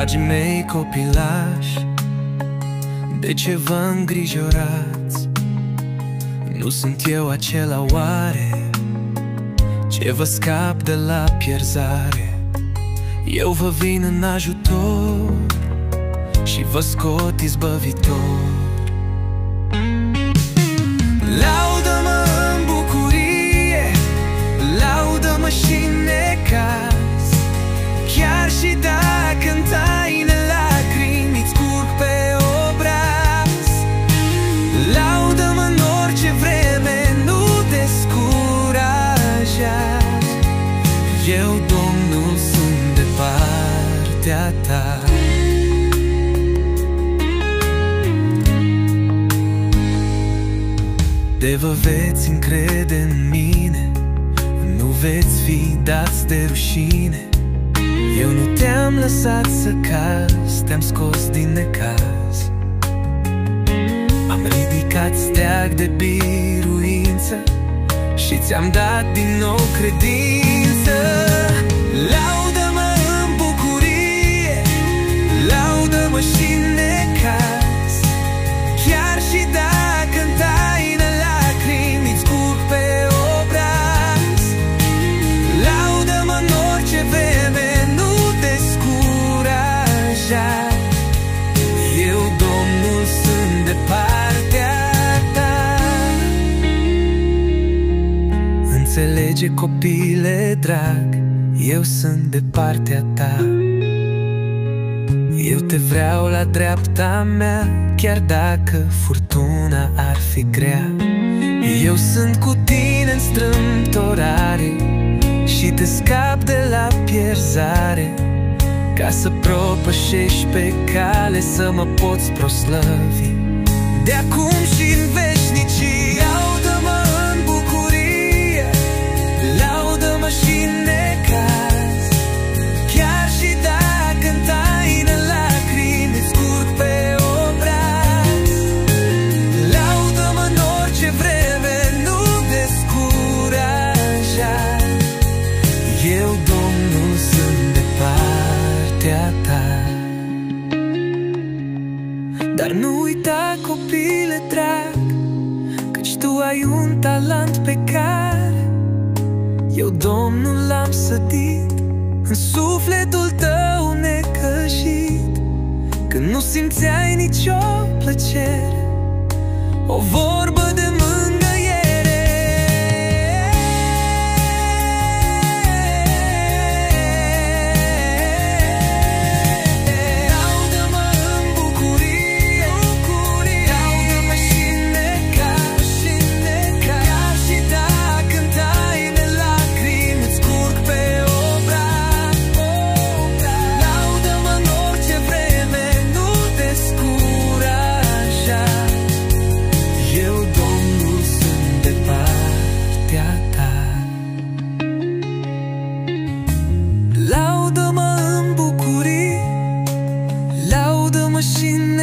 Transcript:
Dragii mei copilași, de ce vă îngrijorați? Nu sunt eu acela oare ce vă scap de la pierzare? Eu vă vin în ajutor și vă scot izbăvitor. Laudă-mă în bucurie, laudă-mă și în necaz, chiar și dacă în taină lacrimi îți curg pe obraz. Laudă-mă în orice vreme, nu descuraja. Eu, Domnul, sunt de partea ta. De vă veți încrede în mine, nu veți fi dați de rușine. Eu nu te-am lăsat să cazi, te-am scos din necaz. Am ridicat steag de biruință și ți-am dat din nou credință. Laudă-mă în bucurie, laudă-mă și în necaz, chiar și dacă în taină lacrimi îți curg pe obraz. Laudă-mă în orice vreme, nu descuraja. Eu, Domnul, sunt de partea ta. Înțelege, copile drag, eu sunt de partea ta. Eu te vreau la dreapta mea, chiar dacă furtuna ar fi grea. Eu sunt cu tine în strâmtorare și te scap de la pierzare, ca să propășești pe cale, să mă poți proslăvi de acum și în veșnicii. Laudă-mă în bucurie, laudă-mă și în necaz, chiar și dacă în taină lacrimi îți curg pe obraz. Laudă-mă în orice vreme, nu descuraja. Eu, Domnul, sunt de partea ta. Dar nu uita, copile drag, căci tu ai un talent pe care eu, Domnul, l-am sădit în sufletul tău necăjit. Când nu simțeai nicio plăcere, o vorbă de mângâiere. Laudă-mă în bucurie, laudă-mă și în necaz, chiar și dacă în taină lacrimi îți curg pe obraz. Laudă-mă în orice vreme, nu descuraja. Eu, Domnul, sunt de partea ta. Laudă-mă în bucurii, laudă-mă și în